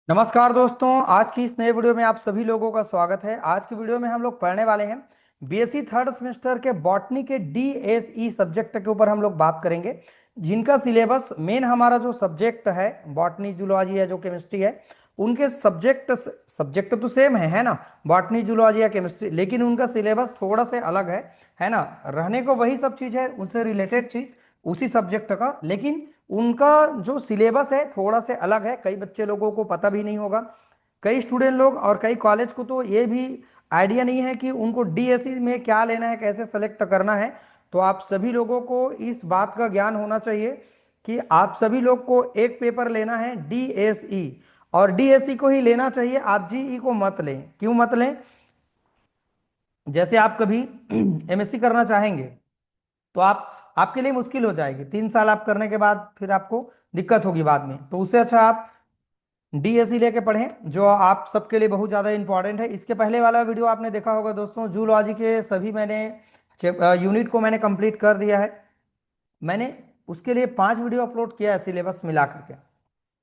नमस्कार दोस्तों, आज की इस नए वीडियो में आप सभी लोगों का स्वागत है। आज की वीडियो में हम लोग पढ़ने वाले हैं बीएससी थर्ड सेमेस्टर के बॉटनी के डीएसई सब्जेक्ट के ऊपर हम लोग बात करेंगे, जिनका सिलेबस मेन हमारा जो सब्जेक्ट है बॉटनी जूलॉजी या जो केमिस्ट्री है, उनके सब्जेक्ट सब्जेक्ट तो सेम है ना, बॉटनी जूलॉजी या केमिस्ट्री, लेकिन उनका सिलेबस थोड़ा से अलग है ना। रहने को वही सब चीज़ है, उनसे रिलेटेड चीज़ उसी सब्जेक्ट का, लेकिन उनका जो सिलेबस है थोड़ा से अलग है। कई बच्चे लोगों को पता भी नहीं होगा, कई स्टूडेंट लोग और कई कॉलेज को तो ये भी आइडिया नहीं है कि उनको डीएसई में क्या लेना है, कैसे सेलेक्ट करना है। तो आप सभी लोगों को इस बात का ज्ञान होना चाहिए कि आप सभी लोग को एक पेपर लेना है डीएसई, और डीएसई को ही लेना चाहिए, आप जीई को मत लें। क्यों मत लें? जैसे आप कभी एमएससी करना चाहेंगे तो आप आपके लिए मुश्किल हो जाएगी, 3 साल आप करने के बाद फिर आपको दिक्कत होगी बाद में। तो उससे अच्छा आप डीएसई लेके पढ़ें, जो आप सबके लिए बहुत ज़्यादा इंपॉर्टेंट है। इसके पहले वाला वीडियो आपने देखा होगा दोस्तों, जूलॉजी के सभी मैंने यूनिट को मैंने कंप्लीट कर दिया है। मैंने उसके लिए 5 वीडियो अपलोड किया है सिलेबस मिला करके।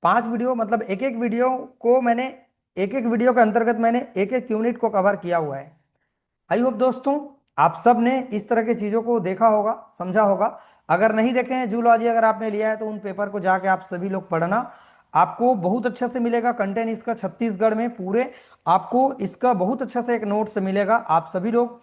5 वीडियो मतलब एक एक वीडियो को मैंने, एक एक वीडियो के अंतर्गत मैंने एक एक यूनिट को कवर किया हुआ है। आई होप दोस्तों आप सब ने इस तरह की चीज़ों को देखा होगा, समझा होगा। अगर नहीं देखे हैं जूलॉजी, अगर आपने लिया है तो उन पेपर को जाके आप सभी लोग पढ़ना, आपको बहुत अच्छा से मिलेगा। कंटेंट इसका छत्तीसगढ़ में पूरे आपको इसका बहुत अच्छा से एक नोट्स मिलेगा। आप सभी लोग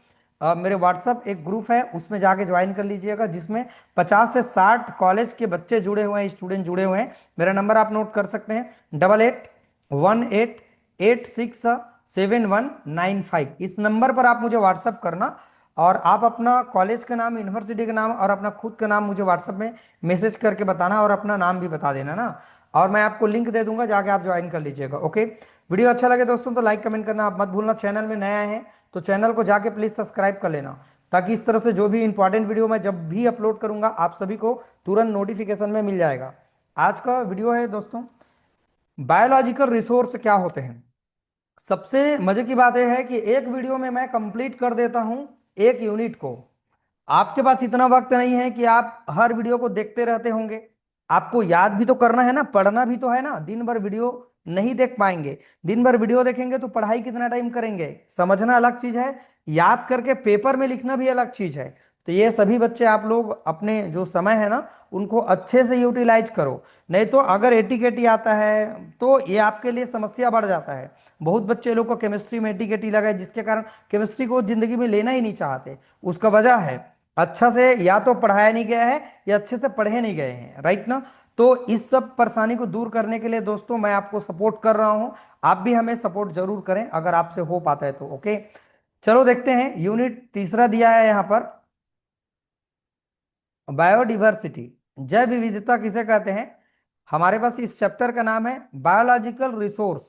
मेरे व्हाट्सअप एक ग्रुप है, उसमें जाके ज्वाइन कर लीजिएगा, जिसमें 50 से 60 कॉलेज के बच्चे जुड़े हुए हैं, स्टूडेंट जुड़े हुए हैं। मेरा नंबर आप नोट कर सकते हैं, 8818867195। इस नंबर पर आप मुझे व्हाट्सअप करना, और आप अपना कॉलेज का नाम, यूनिवर्सिटी का नाम और अपना खुद का नाम मुझे व्हाट्सअप में मैसेज करके बताना, और अपना नाम भी बता देना ना, और मैं आपको लिंक दे दूंगा, जाके आप ज्वाइन कर लीजिएगा। ओके, वीडियो अच्छा लगे दोस्तों तो लाइक कमेंट करना आप मत भूलना। चैनल में नया है तो चैनल को जाके प्लीज सब्सक्राइब कर लेना, ताकि इस तरह से जो भी इंपॉर्टेंट वीडियो मैं जब भी अपलोड करूंगा आप सभी को तुरंत नोटिफिकेशन में मिल जाएगा। आज का वीडियो है दोस्तों, बायोलॉजिकल रिसोर्स क्या होते हैं। सबसे मजे की बात यह है कि एक वीडियो में मैं कंप्लीट कर देता हूं एक यूनिट को। आपके पास इतना वक्त नहीं है कि आप हर वीडियो को देखते रहते होंगे, आपको याद भी तो करना है ना, पढ़ना भी तो है ना। दिन भर वीडियो नहीं देख पाएंगे, दिन भर वीडियो देखेंगे तो पढ़ाई कितना टाइम करेंगे। समझना अलग चीज है, याद करके पेपर में लिखना भी अलग चीज है। तो ये सभी बच्चे आप लोग अपने जो समय है ना, उनको अच्छे से यूटिलाइज करो। नहीं तो अगर एटी केटी आता है तो ये आपके लिए समस्या बढ़ जाता है। बहुत बच्चे लोग को केमिस्ट्री में एटी केटी लगा है, जिसके कारण केमिस्ट्री को जिंदगी में लेना ही नहीं चाहते। उसका वजह है अच्छा से या तो पढ़ाया नहीं गया है, या अच्छे से पढ़े नहीं गए हैं, राइट ना। तो इस सब परेशानी को दूर करने के लिए दोस्तों मैं आपको सपोर्ट कर रहा हूं, आप भी हमें सपोर्ट जरूर करें अगर आपसे हो पाता है तो। ओके, चलो देखते हैं। यूनिट तीसरा दिया है यहां पर, बायोडिवर्सिटी, जैव विविधता किसे कहते हैं। हमारे पास इस चैप्टर का नाम है बायोलॉजिकल रिसोर्स।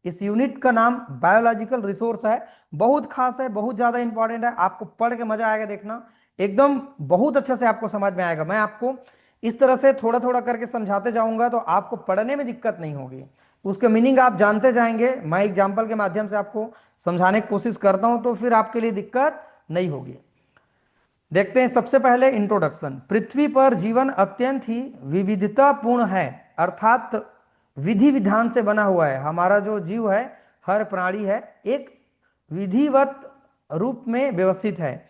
इस यूनिट का नाम बायोलॉजिकल रिसोर्स है। बहुत खास है, बहुत ज्यादा इंपॉर्टेंट है, आपको पढ़ के मजा आएगा, देखना एकदम बहुत अच्छे से आपको समझ में आएगा। मैं आपको इस तरह से थोड़ा थोड़ा करके समझाते जाऊंगा तो आपको पढ़ने में दिक्कत नहीं होगी, उसके मीनिंग आप जानते जाएंगे। मैं एग्जाम्पल के माध्यम से आपको समझाने की कोशिश करता हूं, तो फिर आपके लिए दिक्कत नहीं होगी। देखते हैं सबसे पहले इंट्रोडक्शन। पृथ्वी पर जीवन अत्यंत ही विविधतापूर्ण है, अर्थात विधि विधान से बना हुआ है। हमारा जो जीव है, हर प्राणी है, एक विधिवत रूप में व्यवस्थित है।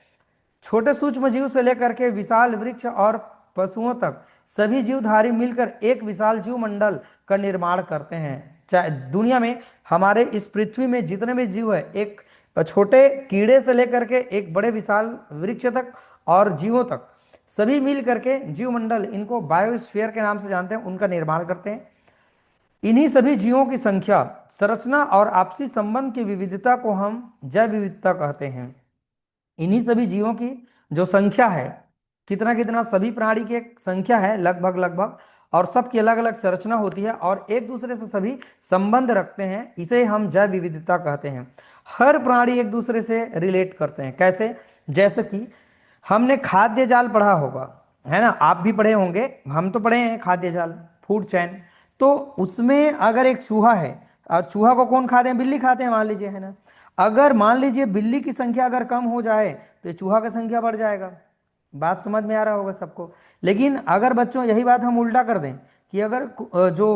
छोटे सूक्ष्म जीव से लेकर के विशाल वृक्ष और पशुओं तक सभी जीवधारी मिलकर एक विशाल जीव मंडल का निर्माण करते हैं। चाहे दुनिया में हमारे इस पृथ्वी में जितने भी जीव है, एक छोटे कीड़े से लेकर के एक बड़े विशाल वृक्ष तक और जीवों तक, सभी मिल करके जीव मंडल, इनको बायोस्फीयर के नाम से जानते हैं, उनका निर्माण करते हैं। इन्हीं सभी जीवों की संख्या, संरचना और आपसी संबंध की विविधता को हम जैव विविधता कहते हैं। इन्हीं सभी जीवों की जो संख्या है, कितना कितना सभी प्राणी की एक संख्या है लगभग लगभग, और सबकी अलग अलग संरचना होती है और एक दूसरे से सभी संबंध रखते हैं, इसे हम जैव विविधता कहते हैं। हर प्राणी एक दूसरे से रिलेट करते हैं। कैसे? जैसे कि हमने खाद्य जाल पढ़ा होगा, है ना, आप भी पढ़े होंगे, हम तो पढ़े हैं खाद्य जाल, फूड चैन। तो उसमें अगर एक चूहा है, और चूहा को कौन खाते हैं? बिल्ली खाते हैं मान लीजिए, है ना। अगर मान लीजिए बिल्ली की संख्या अगर कम हो जाए तो चूहा की संख्या बढ़ जाएगा। बात समझ में आ रहा होगा सबको। लेकिन अगर बच्चों यही बात हम उल्टा कर दें कि अगर जो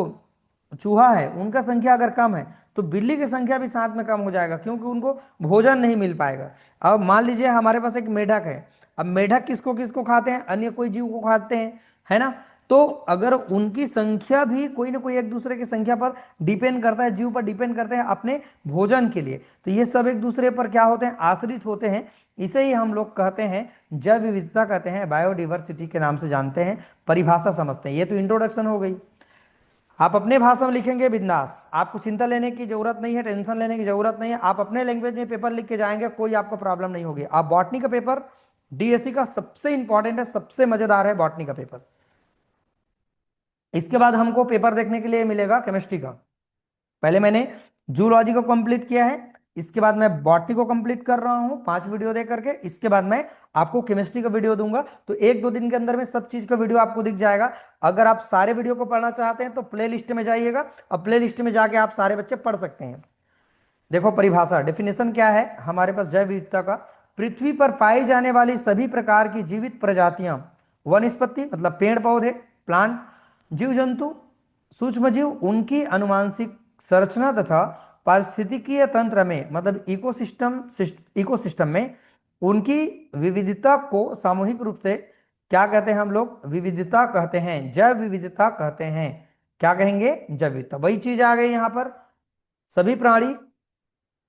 चूहा है उनका संख्या अगर कम है तो बिल्ली की संख्या भी साथ में कम हो जाएगा, क्योंकि उनको भोजन नहीं मिल पाएगा। अब मान लीजिए हमारे पास एक मेढक है। अब मेढक किसको किसको खाते हैं, अन्य कोई जीव को खाते हैं, है ना। तो अगर उनकी संख्या भी कोई ना कोई एक दूसरे की संख्या पर डिपेंड करता है, जीव पर डिपेंड करते हैं अपने भोजन के लिए, तो ये सब एक दूसरे पर क्या होते हैं, आश्रित होते हैं। इसे ही हम लोग कहते हैं जैव विविधता कहते हैं, बायोडिवर्सिटी के नाम से जानते हैं, परिभाषा समझते हैं। ये तो इंट्रोडक्शन हो गई। आप अपने भाषा में लिखेंगे बिंदास, आपको चिंता लेने की जरूरत नहीं है, टेंशन लेने की जरूरत नहीं है। आप अपने लैंग्वेज में पेपर लिख के जाएंगे, कोई आपको प्रॉब्लम नहीं होगी। आप बॉटनी का पेपर डीएससी का सबसे इंपॉर्टेंट है, सबसे मजेदार है बॉटनी का पेपर। इसके बाद हमको पेपर देखने के लिए मिलेगा केमिस्ट्री का। पहले मैंने जूलॉजी को कंप्लीट किया है, इसके बाद मैं बॉटनी को कंप्लीट कर रहा हूं 5 वीडियो दे करके। इसके बाद मैं आपको केमिस्ट्री का वीडियो दूंगा, तो 1-2 दिन के अंदर में सब चीज का वीडियो आपको दिख जाएगा। अगर आप सारे वीडियो को पढ़ना चाहते हैं तो प्ले लिस्ट में जाइएगा, और प्ले लिस्ट में जाके आप सारे बच्चे पढ़ सकते हैं। देखो परिभाषा, डेफिनेशन क्या है हमारे पास जैव विविधता का, पृथ्वी पर पाई जाने वाली सभी प्रकार की जीवित प्रजातियां, वनस्पति मतलब पेड़ पौधे, प्लांट, जीव जंतु, सूक्ष्म जीव, उनकी अनुवांशिक संरचना तथा पारिस्थितिकीय तंत्र में मतलब इकोसिस्टम में उनकी विविधता को सामूहिक रूप से क्या कहते हैं, हम लोग विविधता कहते हैं, जैव विविधता कहते हैं। क्या कहेंगे, जैव विविधता। वही चीज आ गई यहां पर, सभी प्राणी,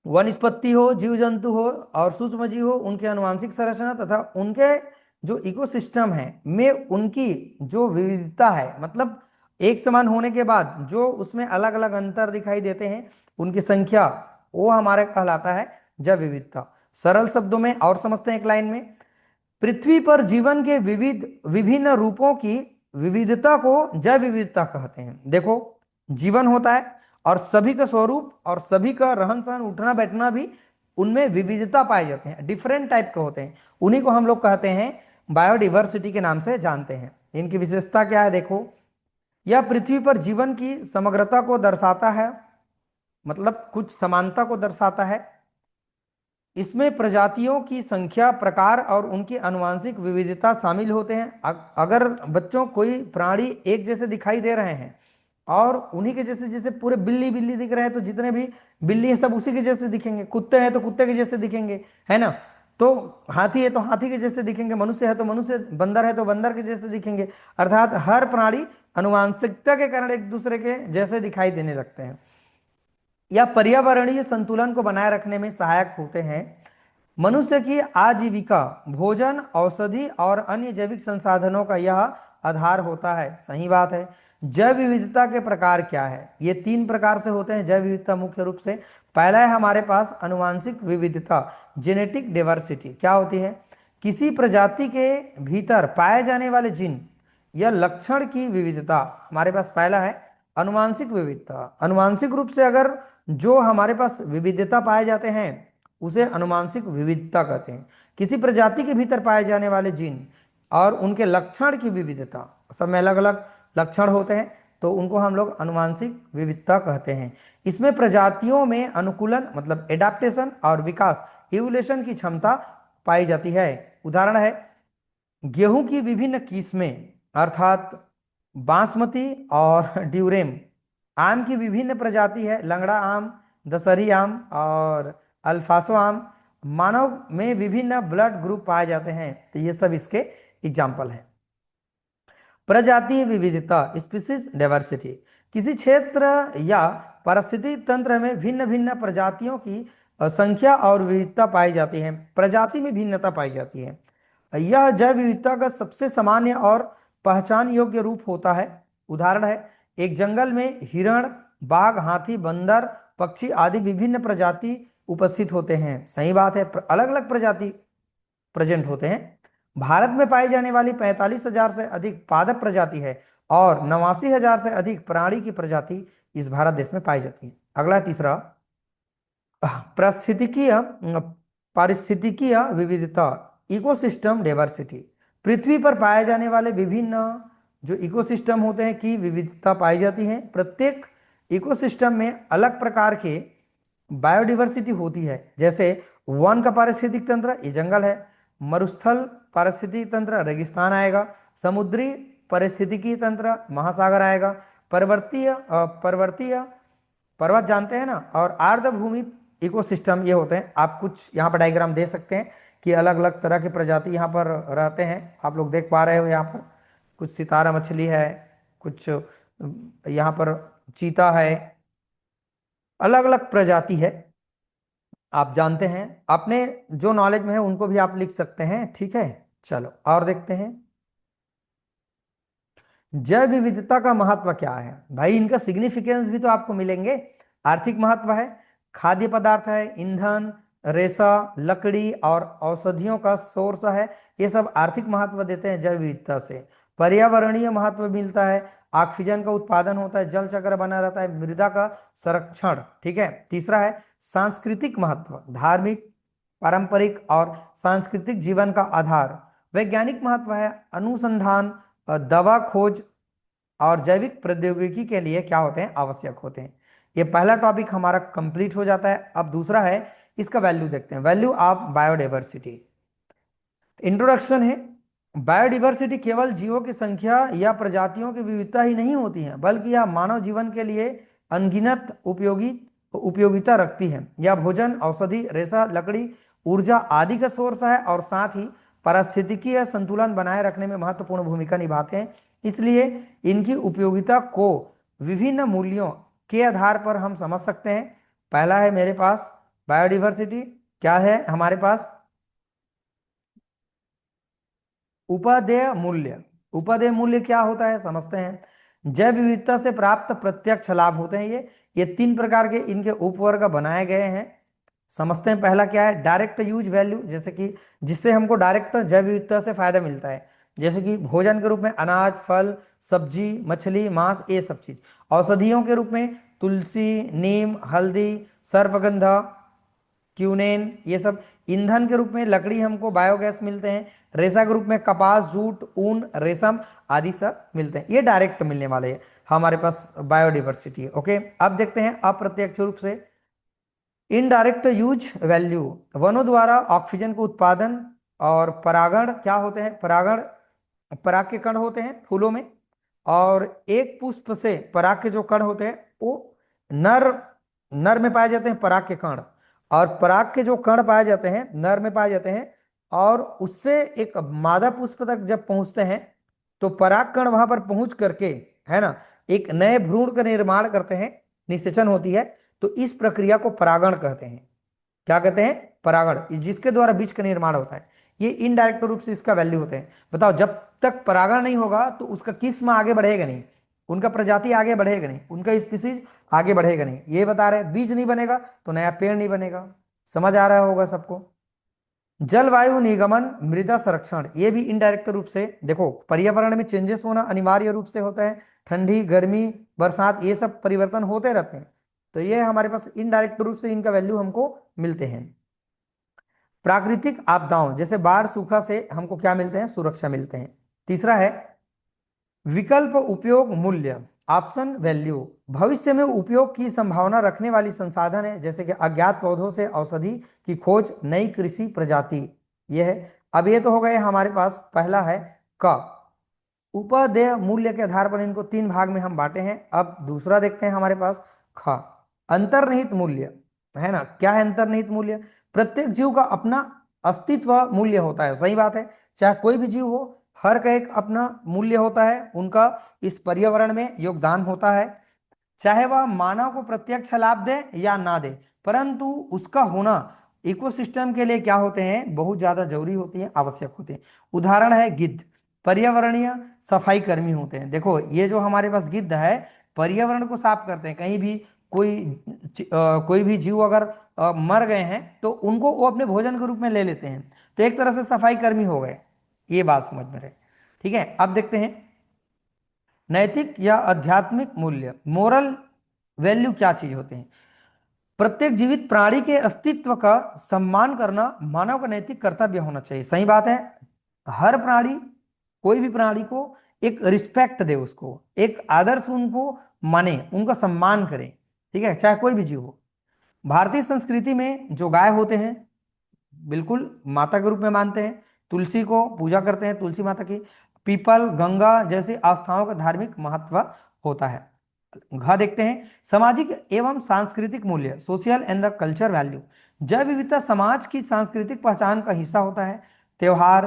वनस्पति हो, जीव जंतु हो और सूक्ष्म जीव हो, उनके आनुवंशिक संरचना तथा उनके जो इकोसिस्टम है में उनकी जो विविधता है, मतलब एक समान होने के बाद जो उसमें अलग अलग अंतर दिखाई देते हैं, उनकी संख्या, वो हमारे कहलाता है जैव विविधता। सरल शब्दों में और समझते हैं एक लाइन में, पृथ्वी पर जीवन के विविध विभिन्न रूपों की विविधता को जैव विविधता कहते हैं। देखो, जीवन होता है और सभी का स्वरूप और सभी का रहन सहन, उठना बैठना भी, उनमें विविधता पाए जाते हैं, डिफरेंट टाइप के होते हैं। उन्हीं को हम लोग कहते हैं बायोडिवर्सिटी के नाम से जानते हैं। इनकी विशेषता क्या है, देखो, यह पृथ्वी पर जीवन की समग्रता को दर्शाता है, मतलब कुछ समानता को दर्शाता है। इसमें प्रजातियों की संख्या, प्रकार और उनकी आनुवंशिक विविधता शामिल होते हैं। अगर बच्चों कोई प्राणी एक जैसे दिखाई दे रहे हैं और उन्हीं के जैसे, जैसे पूरे बिल्ली बिल्ली दिख रहे हैं तो जितने भी बिल्ली है सब उसी के जैसे दिखेंगे, कुत्ते हैं तो कुत्ते के जैसे दिखेंगे, है ना। तो हाथी है तो हाथी के जैसे दिखेंगे, मनुष्य है तो मनुष्य, बंदर है तो बंदर के जैसे दिखेंगे। अर्थात हर प्राणी आनुवंशिकता के कारण एक दूसरे के जैसे दिखाई देने लगते हैं। या पर्यावरणीय संतुलन को बनाए रखने में सहायक होते हैं। मनुष्य की आजीविका, भोजन, औषधि और अन्य जैविक संसाधनों का यह आधार होता है। सही बात है। जैव विविधता के प्रकार क्या है, ये 3 प्रकार से होते हैं जैव विविधता मुख्य रूप से। पहला है हमारे पास अनुवांशिक विविधता, जेनेटिक डाइवर्सिटी। क्या होती है, किसी प्रजाति के भीतर पाए जाने वाले जीन या लक्षण की विविधता। हमारे पास पहला है अनुवांशिक विविधता। अनुवांशिक रूप से अगर जो हमारे पास विविधता पाए जाते हैं उसे अनुवांशिक विविधता कहते हैं। किसी प्रजाति के भीतर पाए जाने वाले जीन और उनके लक्षण की विविधता, सब में अलग अलग लक्षण होते हैं, तो उनको हम लोग अनुवांशिक विविधता कहते हैं। इसमें प्रजातियों में अनुकूलन मतलब एडाप्टेशन और विकास, इवोल्यूशन की क्षमता पाई जाती है। उदाहरण है गेहूं की विभिन्न किस्में, अर्थात बासमती और ड्यूरेम। आम की विभिन्न प्रजाति है, लंगड़ा आम, दशहरी आम और अल्फासो आम। मानव में विभिन्न ब्लड ग्रुप पाए जाते हैं, तो ये सब इसके एग्जाम्पल हैं। प्रजातीय विविधता, स्पीसीज डाइवर्सिटी, किसी क्षेत्र या पारिस्थितिक तंत्र में भिन्न भिन्न प्रजातियों की संख्या और विविधता पाई जाती है, प्रजाति में भिन्नता पाई जाती है। यह जैव विविधता का सबसे सामान्य और पहचान योग्य रूप होता है। उदाहरण है, एक जंगल में हिरण, बाघ, हाथी, बंदर, पक्षी आदि विभिन्न प्रजाति उपस्थित होते हैं। सही बात है, अलग अलग प्रजाति प्रेजेंट होते हैं। भारत में पाई जाने वाली 45,000 से अधिक पादप प्रजाति है और 89,000 से अधिक प्राणी की प्रजाति इस भारत देश में पाई जाती है। अगला तीसरा, पारिस्थितिकीय पारिस्थितिकीय विविधता, इकोसिस्टम डाइवर्सिटी। पृथ्वी पर पाए जाने वाले विभिन्न जो इकोसिस्टम होते हैं की विविधता पाई जाती है। प्रत्येक इकोसिस्टम में अलग प्रकार के बायोडिवर्सिटी होती है। जैसे वन का पारिस्थितिक तंत्र, ये जंगल है। मरुस्थल पारिस्थितिक तंत्र, रेगिस्तान आएगा। समुद्री पारिस्थितिकी तंत्र, महासागर आएगा। पर्वतीय पर्वत जानते हैं ना, और आर्द्रभूमि इकोसिस्टम ये होते हैं। आप कुछ यहाँ पर डायग्राम दे सकते हैं कि अलग अलग तरह की प्रजाति यहाँ पर रहते हैं। आप लोग देख पा रहे हो यहाँ पर कुछ सितारा मछली है, कुछ यहाँ पर चीता है, अलग अलग प्रजाति है। आप जानते हैं, अपने जो नॉलेज में है उनको भी आप लिख सकते हैं, ठीक है। चलो और देखते हैं, जैव विविधता का महत्व क्या है। भाई इनका सिग्निफिकेंस भी तो आपको मिलेंगे। आर्थिक महत्व है, खाद्य पदार्थ है, ईंधन, रेशा, लकड़ी और औषधियों का सोर्स है। ये सब आर्थिक महत्व देते हैं जैव विविधता से। पर्यावरणीय महत्व मिलता है, ऑक्सीजन का उत्पादन होता है, जल चक्र बना रहता है, मृदा का संरक्षण, ठीक है। तीसरा है सांस्कृतिक महत्व, धार्मिक, पारंपरिक और सांस्कृतिक जीवन का आधार। वैज्ञानिक महत्व है, अनुसंधान, दवा खोज और जैविक प्रौद्योगिकी के लिए क्या होते हैं, आवश्यक होते हैं। ये पहला टॉपिक हमारा कंप्लीट हो जाता है। अब दूसरा है, इसका वैल्यू देखते हैं, वैल्यू ऑफ बायोडाइवर्सिटी। इंट्रोडक्शन है, बायोडाइवर्सिटी केवल जीवों की संख्या या प्रजातियों की विविधता ही नहीं होती है, बल्कि यह मानव जीवन के लिए अनगिनत उपयोगिता रखती है। यह भोजन, औषधि, रेशा, लकड़ी, ऊर्जा आदि का सोर्स है और साथ ही पारिस्थितिकीय संतुलन बनाए रखने में महत्वपूर्ण भूमिका निभाते हैं। इसलिए इनकी उपयोगिता को विभिन्न मूल्यों के आधार पर हम समझ सकते हैं। पहला है मेरे पास बायोडाइवर्सिटी, क्या है हमारे पास, उपादेय मूल्य। उपादेय मूल्य क्या होता है समझते हैं। जैव विविधता से प्राप्त प्रत्यक्ष लाभ होते हैं ये तीन प्रकार के इनके उपवर्ग बनाए गए हैं। समझते हैं पहला क्या है, डायरेक्ट यूज वैल्यू, जैसे कि जिससे हमको डायरेक्ट जैव विविधता से फायदा मिलता है, जैसे कि भोजन के रूप में अनाज, फल, सब्जी, मछली, मांस, ये सब चीज। औषधियों के रूप में तुलसी, नीम, हल्दी, सर्पगंधा, क्यूनेन, ये सब। ईंधन के रूप में लकड़ी, हमको बायोगैस मिलते हैं। रेशा के रूप में कपास, जूट, ऊन, रेशम आदि सब मिलते हैं। ये डायरेक्ट मिलने वाले हैं हमारे पास बायोडाइवर्सिटी। ओके, अब देखते हैं अप्रत्यक्ष रूप से, इनडायरेक्ट यूज वैल्यू। वनों द्वारा ऑक्सीजन को उत्पादन और परागण क्या होते हैं, परागण, पराग के कण होते हैं फूलों में, और एक पुष्प से पराग के जो कण होते हैं वो नर नर में पाए जाते हैं पराग के कण, और पराग के जो कण पाए जाते हैं नर में पाए जाते हैं, और उससे एक मादा पुष्प तक जब पहुंचते हैं तो पराग कण वहां पर पहुंच करके, है ना, एक नए भ्रूण का निर्माण करते हैं, निषेचन होती है। तो इस प्रक्रिया को परागण कहते हैं। क्या कहते हैं, परागण, जिसके द्वारा बीज का निर्माण होता है। ये इनडायरेक्ट रूप से इसका वैल्यू होते हैं। बताओ, जब तक परागण नहीं होगा तो उसका किस्म आगे बढ़ेगा नहीं, उनका प्रजाति आगे बढ़ेगा नहीं, उनका स्पीसीज आगे बढ़ेगा नहीं। ये बता रहे, बीज नहीं बनेगा तो नया पेड़ नहीं बनेगा। समझ आ रहा होगा सबको। जलवायु निगमन, मृदा संरक्षण, ये भी इनडायरेक्ट रूप से, देखो पर्यावरण में चेंजेस होना अनिवार्य रूप से होता है, ठंडी, गर्मी, बरसात, ये सब परिवर्तन होते रहते हैं। तो ये हमारे पास इनडायरेक्ट रूप से इनका वैल्यू हमको मिलते हैं। प्राकृतिक आपदाओं जैसे बाढ़, सूखा से हमको क्या मिलते हैं, सुरक्षा मिलते हैं। तीसरा है विकल्प उपयोग मूल्य, ऑप्शन वैल्यू। भविष्य में उपयोग की संभावना रखने वाली संसाधन है, जैसे कि अज्ञात पौधों से औषधि की खोज, नई कृषि प्रजाति, यह है। अब ये तो हो गए हमारे पास, पहला है क। उपदेय मूल्य के आधार पर इनको तीन भाग में हम बांटे हैं। अब दूसरा देखते हैं हमारे पास, ख, अंतर्निहित मूल्य, है ना। क्या है अंतर्निहित मूल्य, प्रत्येक जीव का अपना अस्तित्व मूल्य होता है। सही बात है, चाहे कोई भी जीव हो, हर का एक अपना मूल्य होता है, उनका इस पर्यावरण में योगदान होता है। चाहे वह मानव को प्रत्यक्ष लाभ दे या ना दे, परंतु उसका होना इकोसिस्टम के लिए क्या होते हैं, बहुत ज्यादा जरूरी होती है, आवश्यक होते हैं। उदाहरण है गिद्ध, पर्यावरणीय सफाई कर्मी होते हैं। देखो ये जो हमारे पास गिद्ध है, पर्यावरण को साफ करते हैं। कहीं भी कोई भी जीव अगर मर गए हैं तो उनको वो अपने भोजन के रूप में ले लेते हैं, तो एक तरह से सफाई कर्मी हो गए। ये बात समझ में रहे, ठीक है। अब देखते हैं नैतिक या आध्यात्मिक मूल्य, मोरल वैल्यू क्या चीज होते हैं। प्रत्येक जीवित प्राणी के अस्तित्व का सम्मान करना मानव का नैतिक कर्तव्य होना चाहिए। सही बात है, हर प्राणी, कोई भी प्राणी को एक रिस्पेक्ट दे, उसको एक आदर्श उनको माने, उनका सम्मान करे, ठीक है, चाहे कोई भी जीव हो। भारतीय संस्कृति में जो गाय होते हैं बिल्कुल माता के रूप में मानते हैं, तुलसी को पूजा करते हैं, तुलसी माता की। पीपल, गंगा जैसी आस्थाओं का धार्मिक महत्व होता है। घ देखते हैं, सामाजिक एवं सांस्कृतिक मूल्य, social and the culture value. जैव विविधता समाज की सांस्कृतिक पहचान का हिस्सा होता है। त्योहार,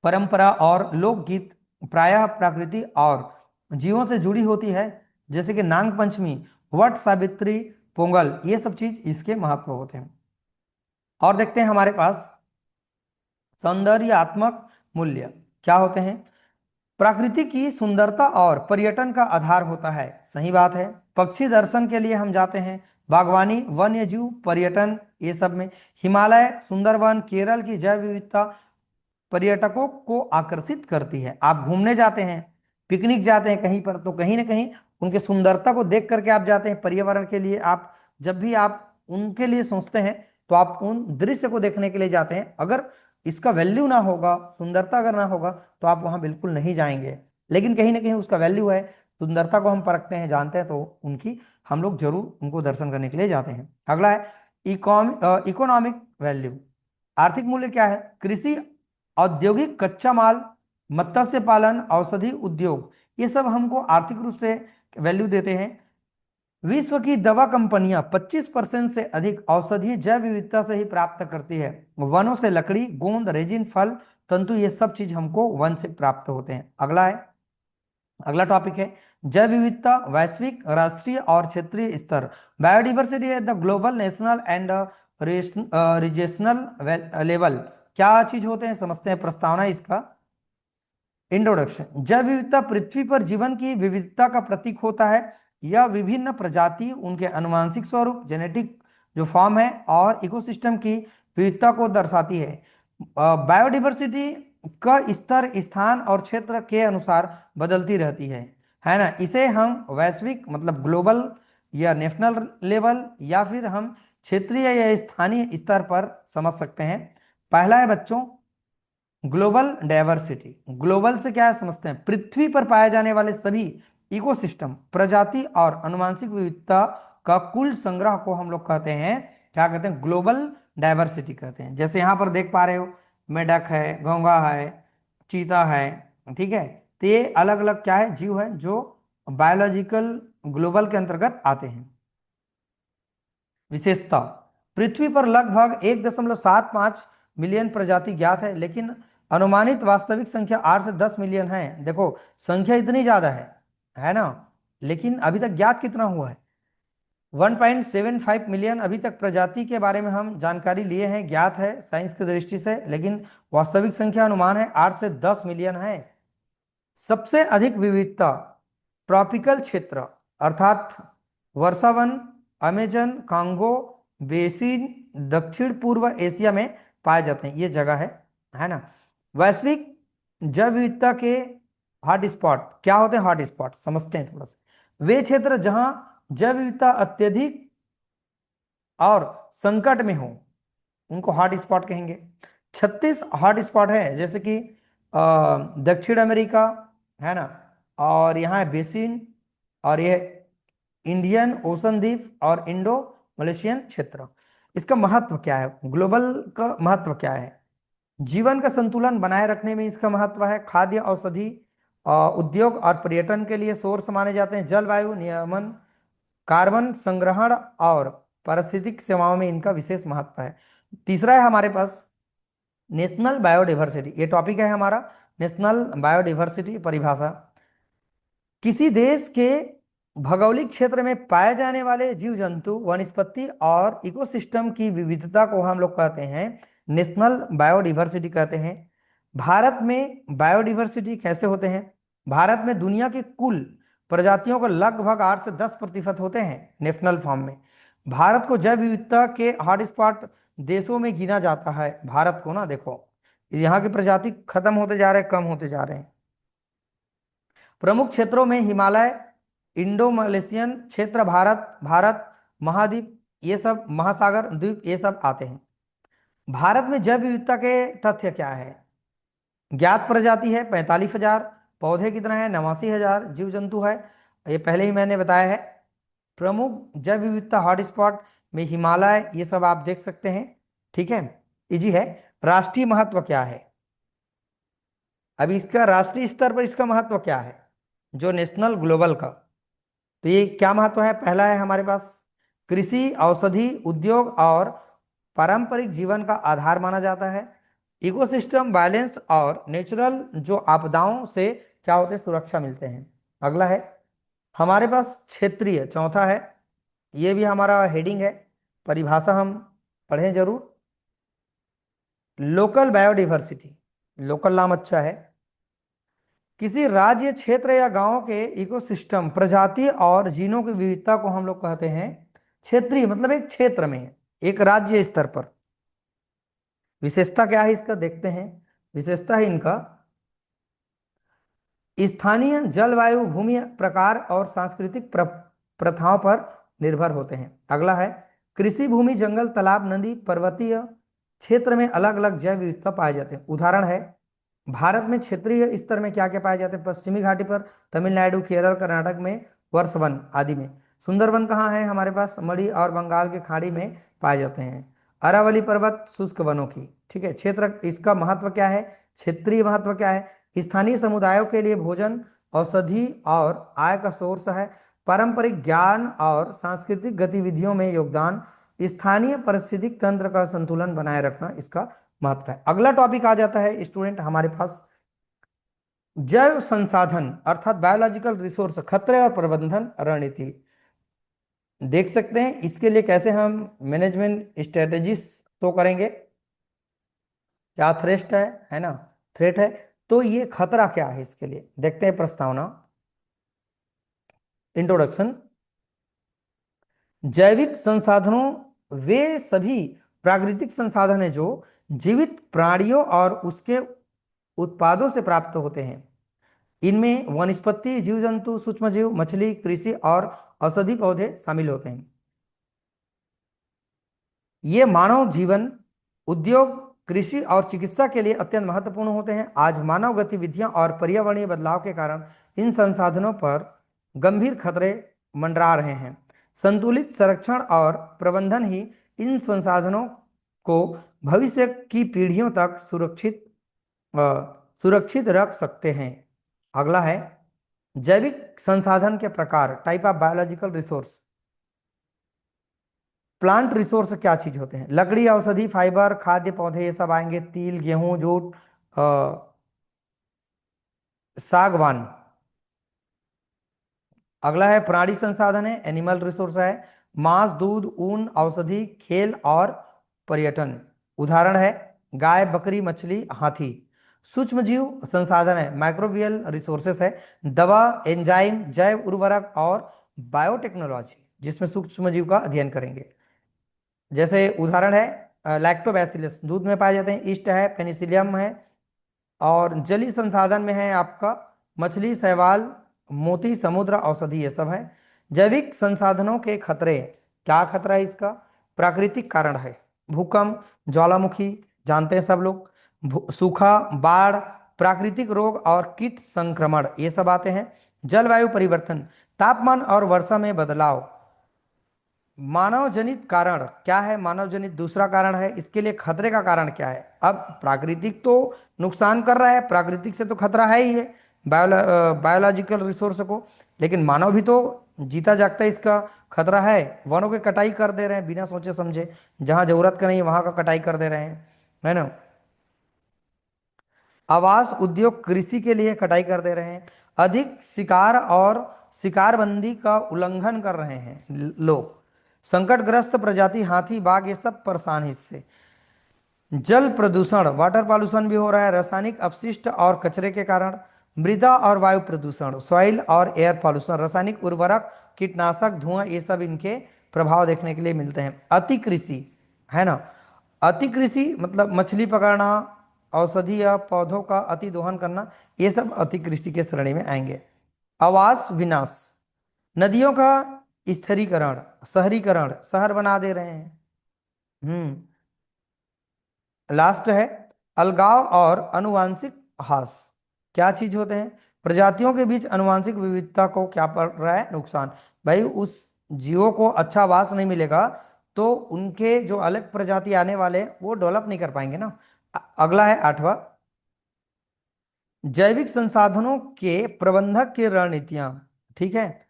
परंपरा और लोकगीत प्रायः प्रकृति और जीवों से जुड़ी होती है, जैसे कि नाग पंचमी, वट सावित्री, पोंगल, ये सब चीज इसके महत्व होते हैं। और देखते हैं हमारे पास सौंदर्यात्मक मूल्य क्या होते हैं। प्रकृति की सुंदरता और पर्यटन का आधार होता है, सही बात है। पक्षी दर्शन के लिए हम जाते हैं, बागवानी, वन्य जीव पर्यटन, ये सब में। हिमालय, सुंदरवन, केरल की जैव विविधता पर्यटकों को आकर्षित करती है। आप घूमने जाते हैं, पिकनिक जाते हैं कहीं पर, तो कहीं ना कहीं उनके सुंदरता को देख करके आप जाते हैं। पर्यावरण के लिए आप जब भी आप उनके लिए सोचते हैं तो आप उन दृश्य को देखने के लिए जाते हैं। अगर इसका वैल्यू ना होगा, सुंदरता अगर ना होगा, तो आप वहां बिल्कुल नहीं जाएंगे। लेकिन कहीं ना कहीं उसका वैल्यू है, सुंदरता को हम परखते हैं, जानते हैं, तो उनकी हम लोग जरूर उनको दर्शन करने के लिए जाते हैं। अगला है इकोनॉमिक वैल्यू। आर्थिक मूल्य क्या है। कृषि, औद्योगिक कच्चा माल, मत्स्य पालन, औषधि उद्योग, ये सब हमको आर्थिक रूप से वैल्यू देते हैं। विश्व की दवा कंपनियां 25% से अधिक औषधीय जैव विविधता से ही प्राप्त करती है। वनों से लकड़ी, गोंद, रेजिन, फल, तंतु, ये सब चीज हमको वन से प्राप्त होते हैं। अगला टॉपिक है जैव विविधता वैश्विक, राष्ट्रीय और क्षेत्रीय स्तर। Biodiversity at the global, national and regional level. क्या चीज होते हैं समझते हैं, प्रस्तावना इसका। इंट्रोडक्शन। जैव विविधता पृथ्वी पर जीवन की विविधता का प्रतीक होता है। यह विभिन्न प्रजाति, उनके अनुवांशिक स्वरूप, जेनेटिक जो फॉर्म है, और इकोसिस्टम की विविधता को दर्शाती है। बायोडिवर्सिटी का स्तर स्थान और क्षेत्र के अनुसार बदलती रहती है ना। इसे हम वैश्विक मतलब ग्लोबल या नेशनल लेवल, या फिर हम क्षेत्रीय या स्थानीय स्तर पर समझ सकते हैं। पहला है बच्चों ग्लोबल डायवर्सिटी। ग्लोबल से क्या है समझते हैं, पृथ्वी पर पाए जाने वाले सभी इकोसिस्टम, प्रजाति और अनुवांशिक विविधता का कुल संग्रह को हम लोग कहते हैं, क्या कहते हैं, ग्लोबल डायवर्सिटी कहते हैं। जैसे यहां पर देख पा रहे हो, मेढक है, घोंगा है, चीता है, ठीक है। तो ये अलग अलग क्या है, जीव है जो बायोलॉजिकल ग्लोबल के अंतर्गत आते हैं। विशेषता। पृथ्वी पर लगभग 1.75 मिलियन प्रजाति ज्ञात है, लेकिन अनुमानित वास्तविक संख्या 8 से 10 मिलियन है। देखो संख्या इतनी ज्यादा है ना, लेकिन अभी तक ज्ञात कितना हुआ है, 1.75 मिलियन अभी तक प्रजाति के बारे में हम जानकारी लिए हैं, ज्ञात है साइंस की दृष्टि से, लेकिन वास्तविक संख्या अनुमान है 8 से 10 मिलियन है। सबसे अधिक विविधता ट्रॉपिकल क्षेत्र, अर्थात वर्षावन, अमेजन, कांगो बेसिन, दक्षिण पूर्व एशिया में पाए जाते हैं, ये जगह है ना। वैश्विक जैव विविधता के हॉटस्पॉट क्या होते हैं, हॉटस्पॉट समझते हैं थोड़ा सा। वे क्षेत्र जहां जैव विविधता अत्यधिक और संकट में हो, उनको हॉटस्पॉट कहेंगे। 36 हॉटस्पॉट है, जैसे कि दक्षिण अमेरिका है ना, और यहाँ है बेसिन, और ये इंडियन ओशन द्वीप और इंडो मलेशियन क्षेत्र। इसका महत्व क्या है, ग्लोबल का महत्व क्या है, जीवन का संतुलन बनाए रखने में इसका महत्व है। खाद्य, औषधि, उद्योग और पर्यटन के लिए सोर्स माने जाते हैं। जलवायु नियमन, कार्बन संग्रहण और पारिस्थितिक सेवाओं में इनका विशेष महत्व है। तीसरा है हमारे पास नेशनल बायोडाइवर्सिटी, ये टॉपिक है हमारा। नेशनल बायोडाइवर्सिटी परिभाषा, किसी देश के भौगोलिक क्षेत्र में पाए जाने वाले जीव जंतु, वनस्पति और इकोसिस्टम की विविधता को हम लोग कहते हैं नेशनल बायोडाइवर्सिटी कहते हैं। भारत में बायोडाइवर्सिटी कैसे होते हैं, भारत में दुनिया की कुल प्रजातियों का लगभग 8 से 10% होते हैं नेशनल फॉर्म में। भारत को जैव विविधता के हॉटस्पॉट देशों में गिना जाता है। भारत को ना देखो, यहाँ की प्रजाति खत्म होते जा रहे हैं, कम होते जा रहे हैं। प्रमुख क्षेत्रों में हिमालय, इंडो मलेशियन क्षेत्र, भारत महाद्वीप, ये सब महासागर द्वीप, ये सब आते हैं। भारत में जैव विविधता के तथ्य क्या है, ज्ञात प्रजाति है 45,000, पौधे कितना है 89,000, जीव जंतु है, ये पहले ही मैंने बताया है। प्रमुख जैव विविधता हॉटस्पॉट में हिमालय, ये सब आप देख सकते हैं, ठीक है, इजी है। राष्ट्रीय महत्व क्या है, अभी इसका राष्ट्रीय स्तर पर इसका महत्व क्या है, जो नेशनल ग्लोबल का तो ये क्या महत्व है? पहला है हमारे पास कृषि, औषधि, उद्योग और पारंपरिक जीवन का आधार माना जाता है। इकोसिस्टम बैलेंस और नेचुरल जो आपदाओं से क्या होते हैं, सुरक्षा मिलते हैं। अगला है हमारे पास क्षेत्रीय, चौथा है, ये भी हमारा हेडिंग है, परिभाषा हम पढ़ें जरूर। लोकल बायोडिवर्सिटी, लोकल नाम अच्छा है। किसी राज्य, क्षेत्र या गांव के इकोसिस्टम, प्रजाति और जीनों की विविधता को हम लोग कहते हैं क्षेत्रीय, मतलब एक क्षेत्र में, एक राज्य स्तर पर। विशेषता क्या है इसका, देखते हैं। विशेषता है इनका स्थानीय जलवायु, भूमि प्रकार और सांस्कृतिक प्रथाओं पर निर्भर होते हैं। अगला है कृषि भूमि, जंगल, तालाब, नदी, पर्वतीय क्षेत्र में अलग अलग जैव विविधता पाए जाते हैं। उदाहरण है भारत में क्षेत्रीय स्तर में क्या क्या पाए जाते हैं? पश्चिमी घाटी पर, तमिलनाडु, केरल, कर्नाटक में वर्षवन आदि में। सुंदरवन कहाँ है? हमारे पास मणि और बंगाल के खाड़ी में पाए जाते हैं। अरावली पर्वत शुष्क वनों की, ठीक है। क्षेत्र, इसका महत्व क्या है, क्षेत्रीय महत्व क्या है? स्थानीय समुदायों के लिए भोजन, औषधि और आय का सोर्स है। पारंपरिक ज्ञान और सांस्कृतिक गतिविधियों में योगदान। स्थानीय पारिस्थितिक तंत्र का संतुलन बनाए रखना इसका महत्व है। अगला टॉपिक आ जाता है स्टूडेंट हमारे पास जैव संसाधन अर्थात बायोलॉजिकल रिसोर्स, खतरे और प्रबंधन रणनीति। देख सकते हैं इसके लिए कैसे हम मैनेजमेंट स्ट्रेटेजीज शो करेंगे। क्या थ्रेट है ना, थ्रेट है। तो ये खतरा क्या है, इसके लिए देखते हैं प्रस्तावना। इंट्रोडक्शन। जैविक संसाधनों वे सभी प्राकृतिक संसाधन है जो जीवित प्राणियों और उसके उत्पादों से प्राप्त होते हैं। इनमें वनस्पति, जीव जंतु, सूक्ष्म जीव, मछली, कृषि और औषधि पौधे शामिल होते हैं। ये मानव जीवन, उद्योग, कृषि और चिकित्सा के लिए अत्यंत महत्वपूर्ण होते हैं। आज मानव गतिविधियां और पर्यावरणीय बदलाव के कारण इन संसाधनों पर गंभीर खतरे मंडरा रहे हैं। संतुलित संरक्षण और प्रबंधन ही इन संसाधनों को भविष्य की पीढ़ियों तक सुरक्षित रख सकते हैं। अगला है जैविक संसाधन के प्रकार, type of biological resource. Plant resource क्या चीज होते हैं? लकड़ी, औषधि, फाइबर, खाद्य पौधे, ये सब आएंगे। तिल, गेहूं, जूट, सागवान। अगला है प्राणी संसाधन है, एनिमल रिसोर्स है। मांस, दूध, ऊन, औषधि, खेल और पर्यटन। उदाहरण है गाय, बकरी, मछली, हाथी। सूक्ष्म जीव संसाधन है, माइक्रोबियल रिसोर्सेस है। दवा, एंजाइम, जैव उर्वरक और बायोटेक्नोलॉजी, जिसमें सूक्ष्म जीव का अध्ययन करेंगे। जैसे उदाहरण है लैक्टोबैसिलस, दूध में पाए जाते हैं। ईस्ट है, पेनिसिलियम है। और जलीय संसाधन में है आपका मछली, शैवाल, मोती, समुद्र, औषधि, ये सब है। जैविक संसाधनों के खतरे, क्या खतरा है इसका? प्राकृतिक कारण है, भूकंप, ज्वालामुखी, जानते हैं सब लोग। सूखा, बाढ़, प्राकृतिक रोग और कीट संक्रमण, ये सब आते हैं। जलवायु परिवर्तन, तापमान और वर्षा में बदलाव। मानव जनित कारण क्या है? मानव जनित दूसरा कारण है। इसके लिए खतरे का कारण क्या है? अब प्राकृतिक तो नुकसान कर रहा है, प्राकृतिक से तो खतरा है ही है बायोलॉजिकल रिसोर्स को, लेकिन मानव भी तो जीता जागता इसका खतरा है। वनों की कटाई कर दे रहे हैं बिना सोचे समझे, जहां जरूरत का नहीं वहां का कटाई कर दे रहे हैं, है ना। आवास, उद्योग, कृषि के लिए कटाई कर दे रहे हैं। अधिक शिकार और शिकारबंदी का उल्लंघन कर रहे हैं लोग। संकटग्रस्त प्रजाति, हाथी, बाघ, ये सब परेशान हैं इससे। जल प्रदूषण, वाटर पॉल्यूशन भी हो रहा है, रासायनिक अपशिष्ट और कचरे के कारण। मृदा और वायु प्रदूषण, सॉइल और एयर पॉल्यूशन, रासायनिक उर्वरक, कीटनाशक, धुआं, ये सब इनके प्रभाव देखने के लिए मिलते हैं। अति कृषि, है ना। अति कृषि मतलब मछली पकड़ना, औषधि या पौधों का अति दोहन करना, ये सब अति कृषि के श्रेणी में आएंगे। आवास विनाश, नदियों का स्थिरीकरण, शहरीकरण, शहर बना दे रहे हैं। लास्ट है अलगाव और अनुवांशिक ह्रास। क्या चीज होते हैं? प्रजातियों के बीच अनुवांशिक विविधता को क्या पड़ रहा है? नुकसान। भाई उस जीवों को अच्छा वास नहीं मिलेगा तो उनके जो अलग प्रजाति आने वाले हैं वो डेवलप नहीं कर पाएंगे ना। अगला है आठवां, जैविक संसाधनों के प्रबंधक की रणनीतियां। ठीक है,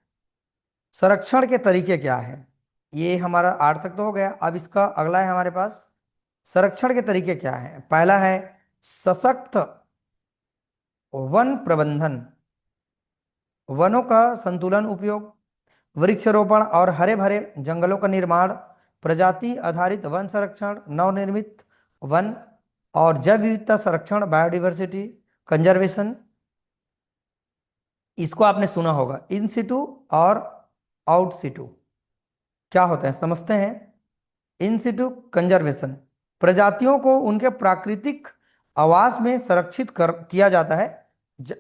संरक्षण के तरीके क्या है? ये हमारा 8 तक तो हो गया। अब इसका अगला है हमारे पास, संरक्षण के तरीके क्या है? पहला है सशक्त वन प्रबंधन, वनों का संतुलन उपयोग, वृक्षारोपण और हरे भरे जंगलों का निर्माण, प्रजाति आधारित वन संरक्षण, नवनिर्मित वन, और जैव विविधता संरक्षण, बायोडिवर्सिटी कंजर्वेशन। इसको आपने सुना होगा, इन सिटू और आउट सिटू। क्या होता है समझते हैं। इन सिटू कंजर्वेशन, प्रजातियों को उनके प्राकृतिक आवास में संरक्षित कर किया जाता है।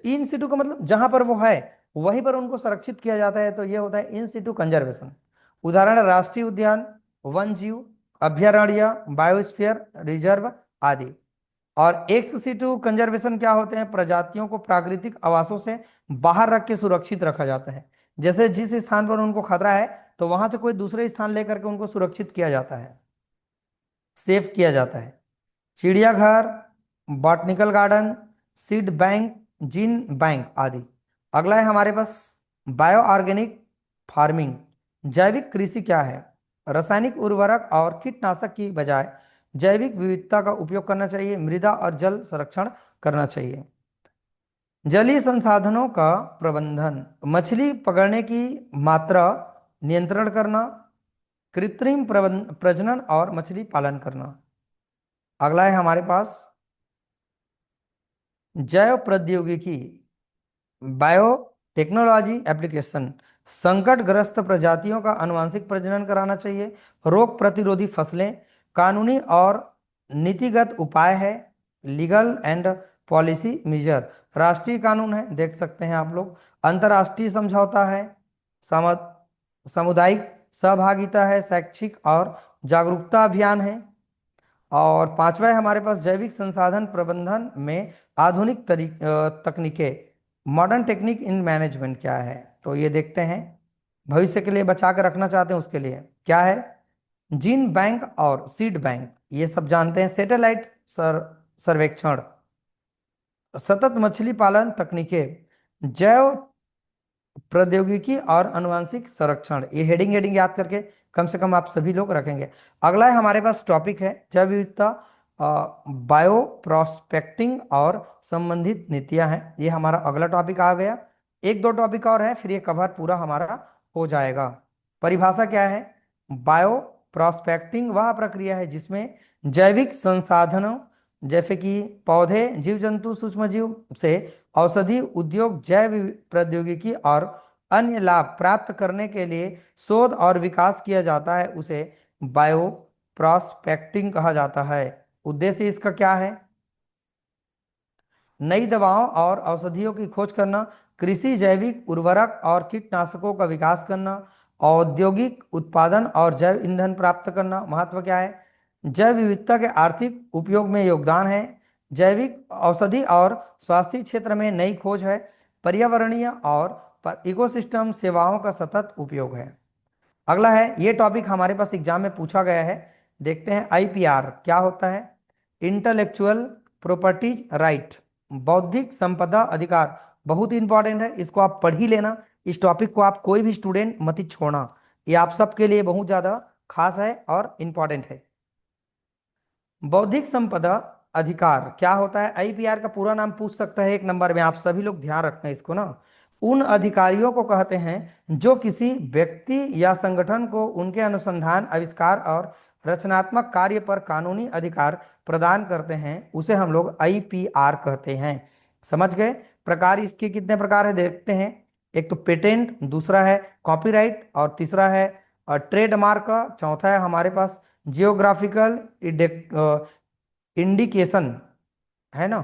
इन सिटू का मतलब जहां पर वो है वहीं पर उनको संरक्षित किया जाता है, तो ये होता है इन सिटू कंजर्वेशन। उदाहरण है राष्ट्रीय उद्यान, वन जीव अभयारण्य, बायोस्फीयर रिजर्व आदि। और एक्स सिटू कंजर्वेशन क्या होते हैं? प्रजातियों को प्राकृतिक आवासों से बाहर रख के सुरक्षित रखा जाता है। जैसे जिस स्थान पर उनको खतरा है तो वहां से कोई दूसरे स्थान लेकर के उनको सुरक्षित किया जाता है, सेफ किया जाता है। चिड़ियाघर, botanical garden, seed bank, gene bank आदि। अगला है हमारे पास बायो ऑर्गेनिक फार्मिंग। जैविक कृषि क्या है? रासायनिक उर्वरक और कीटनाशक की बजाय जैविक विविधता का उपयोग करना चाहिए, मृदा और जल संरक्षण करना चाहिए। जलीय संसाधनों का प्रबंधन, मछली पकड़ने की मात्रा नियंत्रण करना, कृत्रिम प्रजनन और मछली पालन करना। अगला है हमारे पास जैव प्रौद्योगिकी, बायोटेक्नोलॉजी एप्लीकेशन। संकटग्रस्त प्रजातियों का आनुवंशिक प्रजनन कराना चाहिए, रोग प्रतिरोधी फसलें, कानूनी और नीतिगत उपाय है, लीगल एंड पॉलिसी मेजर। राष्ट्रीय कानून है, देख सकते हैं आप लोग। अंतर्राष्ट्रीय समझौता है, सम सामुदायिक सहभागिता है, शैक्षिक और जागरूकता अभियान है। और पांचवा है हमारे पास जैविक संसाधन प्रबंधन में आधुनिक तकनीकें, मॉडर्न टेक्निक इन मैनेजमेंट क्या है? तो ये देखते हैं, भविष्य के लिए बचा कर रखना चाहते हैं उसके लिए क्या है। जीन बैंक और सीड बैंक, ये सब जानते हैं। सैटेलाइट सर्वेक्षण, सतत मछली पालन तकनीकें, जैव प्रौद्योगिकी और आनुवंशिक संरक्षण। ये हेडिंग हेडिंग याद करके कम से कम आप सभी लोग रखेंगे। अगला है हमारे पास टॉपिक है जैव विविधता, बायो प्रोस्पेक्टिंग और संबंधित नीतियां हैं। ये हमारा अगला टॉपिक आ गया। एक दो टॉपिक और है, फिर ये कवर पूरा हमारा हो जाएगा। परिभाषा क्या है? बायो प्रोस्पेक्टिंग वह प्रक्रिया है जिसमें जैविक संसाधनों जैसे कि पौधे, जीव जंतु, सूक्ष्म जीव से औषधि उद्योग जैव प्रौद्योगिकी और अन्य लाभ प्राप्त करने के लिए शोध और विकास किया जाता है, उसे बायो प्रॉस्पेक्टिंग कहा जाता है। उद्देश्य इसका क्या है? नई दवाओं और औषधियों की खोज करना, कृषि जैविक उर्वरक और कीटनाशकों का विकास करना, औद्योगिक उत्पादन और जैव ईंधन प्राप्त करना। महत्व क्या है? जैव विविधता के आर्थिक उपयोग में योगदान है, जैविक औषधि और स्वास्थ्य क्षेत्र में नई खोज है, पर्यावरणीय और इकोसिस्टम सेवाओं का सतत उपयोग है। अगला है, ये टॉपिक हमारे पास एग्जाम में पूछा गया है, देखते हैं। आईपीआर क्या होता है? इंटेलेक्चुअल प्रॉपर्टीज राइट, बौद्धिक संपदा अधिकार। बहुत इंपॉर्टेंट है, इसको आप पढ़ ही लेना। इस टॉपिक को आप कोई भी स्टूडेंट मत ही छोड़ना, ये आप सबके लिए बहुत ज्यादा खास है और इंपॉर्टेंट है। बौद्धिक संपदा अधिकार क्या होता है? आईपीआर का पूरा नाम पूछ सकता है एक नंबर में, आप सभी लोग ध्यान रखना इसको ना। उन अधिकारियों को कहते हैं जो किसी व्यक्ति या संगठन को उनके अनुसंधान, आविष्कार और रचनात्मक कार्य पर कानूनी अधिकार प्रदान करते हैं, उसे हम लोग आईपीआर कहते हैं। समझ गए? प्रकार इसके कितने प्रकार है देखते हैं। एक तो पेटेंट, दूसरा है कॉपीराइट और तीसरा है ट्रेडमार्क, चौथा है हमारे पास जियोग्राफिकल इंडिकेशन, है ना।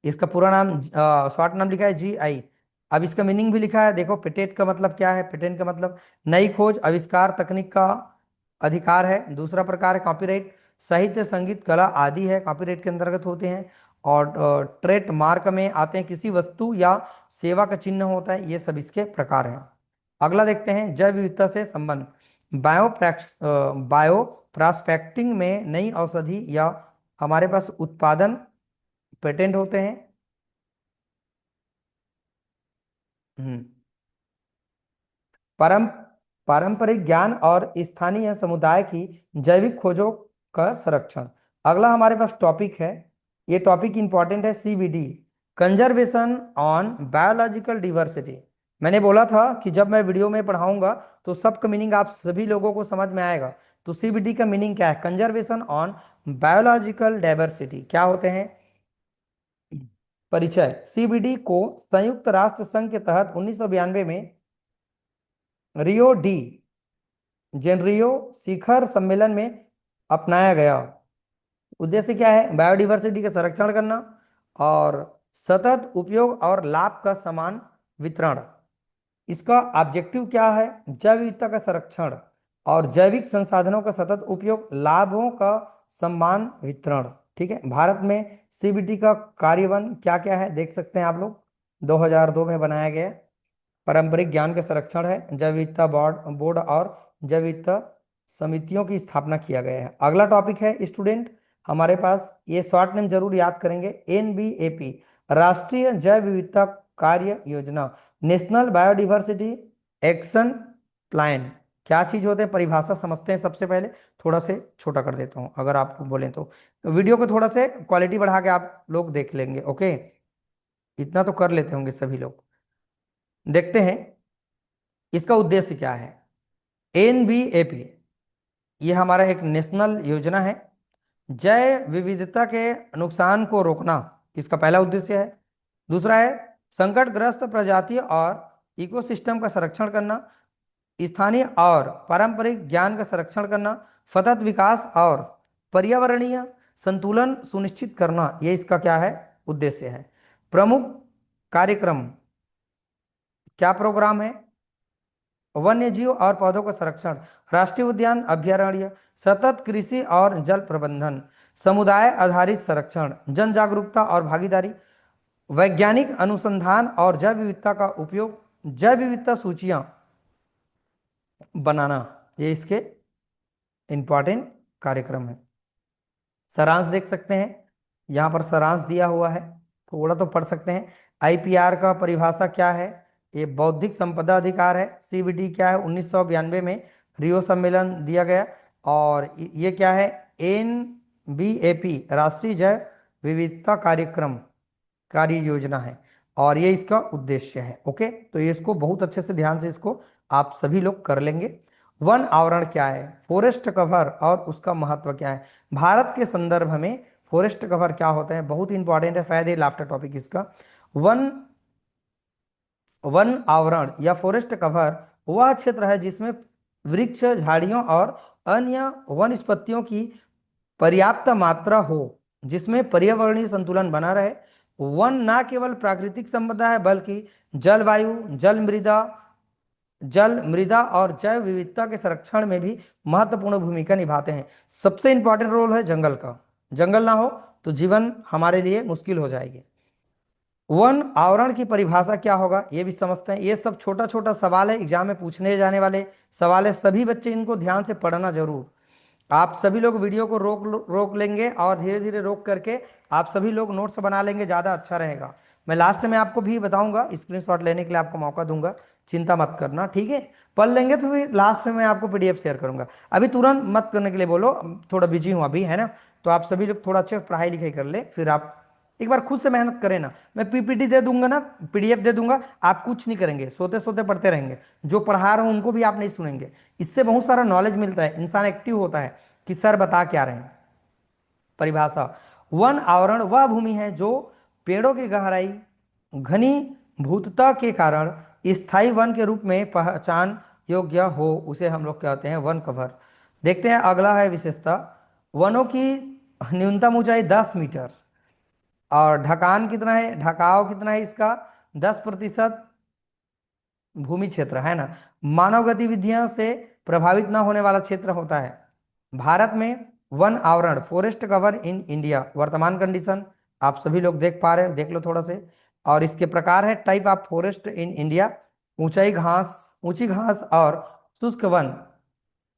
इसका पूरा नाम शॉर्ट नाम लिखा है जीआई। अब इसका मीनिंग भी लिखा है, देखो। पेटेंट का मतलब क्या है? पेटेंट का मतलब नई खोज, आविष्कार, तकनीक का अधिकार है। दूसरा प्रकार है कॉपीराइट, साहित्य, संगीत, कला आदि है, कॉपीराइट के अंतर्गत होते हैं। और ट्रेड मार्क में आते हैं किसी वस्तु या सेवा का चिन्ह होता है, ये सब इसके प्रकार हैं। अगला देखते हैं जैव विविधता से संबंध। बायो बायो प्रॉस्पेक्टिंग में नई औषधि या हमारे पास उत्पादन पेटेंट होते हैं। हम्म परम पारंपरिक ज्ञान और स्थानीय समुदाय की जैविक खोजों का संरक्षण। अगला हमारे पास टॉपिक है, ये टॉपिक इंपॉर्टेंट है, CBD, conservation on biological diversity. मैंने बोला था कि जब मैं वीडियो में पढ़ाऊंगा तो सबका मीनिंग आप सभी लोगों को समझ में आएगा। तो सीबीडी का मीनिंग क्या है? Conservation on biological diversity. क्या होते हैं? परिचय। सीबीडी को संयुक्त राष्ट्र संघ के तहत 1992 में रियो डी जेनरियो शिखर सम्मेलन में अपनाया गया। उद्देश्य क्या है? बायोडिवर्सिटी का संरक्षण करना और सतत उपयोग और लाभ का समान वितरण। इसका ऑब्जेक्टिव क्या है? जैव विविधता का संरक्षण और जैविक संसाधनों का सतत उपयोग, लाभों का समान वितरण। ठीक है। भारत में सीबीडी का कार्यान्वयन क्या क्या है देख सकते हैं आप लोग। 2002 में बनाया गया। पारंपरिक ज्ञान के संरक्षण है, जैव विविधता बोर्ड बोर्ड और जैव विविधता समितियों की स्थापना किया गया है। अगला टॉपिक है स्टूडेंट हमारे पास, ये शॉर्ट नेम जरूर याद करेंगे, एनबीएपी, राष्ट्रीय जैव विविधता कार्य योजना, नेशनल बायोडिवर्सिटी एक्शन प्लान। क्या चीज होते हैं? परिभाषा समझते हैं सबसे पहले। थोड़ा से छोटा कर देता हूं अगर आपको बोले तो वीडियो को थोड़ा से क्वालिटी बढ़ा के आप लोग देख लेंगे। ओके, इतना तो कर लेते होंगे सभी लोग। देखते हैं इसका उद्देश्य क्या है। एनबीएपी ये हमारा एक नेशनल योजना है, जैव विविधता के नुकसान को रोकना इसका पहला उद्देश्य है। दूसरा है संकटग्रस्त प्रजाति और इकोसिस्टम का संरक्षण करना, स्थानीय और पारंपरिक ज्ञान का संरक्षण करना, सतत विकास और पर्यावरणीय संतुलन सुनिश्चित करना, ये इसका क्या है? उद्देश्य है। प्रमुख कार्यक्रम, क्या प्रोग्राम है? वन्य जीव और पौधों का संरक्षण, राष्ट्रीय उद्यान अभयारण्य, सतत कृषि और जल प्रबंधन, समुदाय आधारित संरक्षण, जन जागरूकता और भागीदारी, वैज्ञानिक अनुसंधान और जैव विविधता का उपयोग, जैव विविधता सूचियां बनाना, ये इसके इंपॉर्टेंट कार्यक्रम है। सारांश देख सकते हैं, यहाँ पर सारांश दिया हुआ है, थोड़ा तो पढ़ सकते हैं। आईपीआर का परिभाषा क्या है? ये बौद्धिक संपदा अधिकार है। सीबीडी क्या है? 1992 में रियो सम्मेलन दिया गया। और ये क्या है? एनबीएपी, राष्ट्रीय जैव विविधता कार्यक्रम कार्य योजना है और ये इसका उद्देश्य है। ओके, तो ये इसको बहुत अच्छे से ध्यान से इसको आप सभी लोग कर लेंगे। वन आवरण क्या है? फॉरेस्ट कवर और उसका महत्व क्या है? भारत के संदर्भ में फॉरेस्ट कवर क्या होता है? बहुत इंपॉर्टेंट है, फायदे लाफ्टर टॉपिक इसका। वन वन आवरण या फॉरेस्ट कवर वह क्षेत्र है जिसमें वृक्ष, झाड़ियों और अन्य वनस्पतियों की पर्याप्त मात्रा हो, जिसमें पर्यावरणीय संतुलन बना रहे। वन न केवल प्राकृतिक संपदा है बल्कि जलवायु, जल मृदा और जैव विविधता के संरक्षण में भी महत्वपूर्ण भूमिका निभाते हैं। सबसे इंपॉर्टेंट रोल है जंगल का। जंगल ना हो तो जीवन हमारे लिए मुश्किल हो जाएगी। वन आवरण की परिभाषा क्या होगा ये भी समझते हैं। ये सब छोटा छोटा सवाल है, एग्जाम में पूछने जाने वाले सवाल है। सभी बच्चे इनको ध्यान से पढ़ना जरूर। आप सभी लोग वीडियो को रोक लेंगे और धीरे धीरे रोक करके आप सभी लोग नोट्स बना लेंगे, ज़्यादा अच्छा रहेगा। मैं लास्ट में आपको भी बताऊंगा, स्क्रीनशॉट लेने के लिए आपको मौका दूंगा, चिंता मत करना। ठीक है, पढ़ लेंगे तो फिर लास्ट में मैं आपको पीडीएफ शेयर करूंगा। अभी तुरंत मत करने के लिए बोलो, थोड़ा बिजी हूँ अभी, है ना। तो आप सभी लोग थोड़ा अच्छे पढ़ाई लिखाई कर ले, फिर आप एक बार खुद से मेहनत करें ना। मैं पीपीटी दे दूंगा ना, पीडीएफ दे दूंगा, आप कुछ नहीं करेंगे, सोते सोते पढ़ते रहेंगे। जो पढ़ा रहा हूं उनको भी आप नहीं सुनेंगे। इससे बहुत सारा नॉलेज मिलता है, इंसान एक्टिव होता है कि सर बता क्या रहे हैं। परिभाषा, वन आवरण वह भूमि है जो पेड़ों की गहराई, घनी भूतता के कारण स्थायी वन के रूप में पहचान योग्य हो, उसे हम लोग कहते हैं वन कवर। देखते हैं अगला है विशेषता। वनों की न्यूनतम ऊंचाई 10 मीटर और ढकान कितना है, ढकाव कितना है इसका? 10% भूमि क्षेत्र, है ना। मानव गतिविधियों से प्रभावित ना होने वाला क्षेत्र होता है। भारत में वन आवरण, फॉरेस्ट कवर इन इंडिया, वर्तमान कंडीशन आप सभी लोग देख पा रहे हैं, देख लो थोड़ा से। और इसके प्रकार है, type of forest in India, ऊंची घास और शुष्क वन,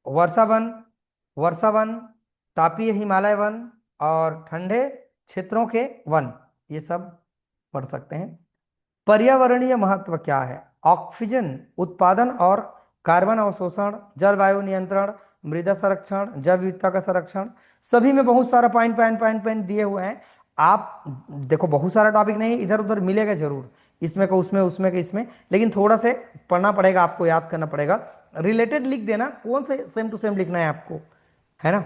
वर्षा वन, तापीय हिमालय वन और ठंडे क्षेत्रों के वन, ये सब पढ़ सकते हैं। पर्यावरणीय महत्व क्या है? ऑक्सीजन उत्पादन और कार्बन अवशोषण, जलवायु नियंत्रण, मृदा संरक्षण, जैव विविधता का संरक्षण, सभी में बहुत सारा पॉइंट पॉइंट पॉइंट पॉइंट दिए हुए हैं। आप देखो बहुत सारा टॉपिक नहीं है, इधर उधर मिलेगा जरूर, इसमें का उसमें, उसमें का इसमें, लेकिन थोड़ा से पढ़ना पड़ेगा, आपको याद करना पड़ेगा, रिलेटेड लिख देना, कौन से सेम टू सेम लिखना है आपको, है ना।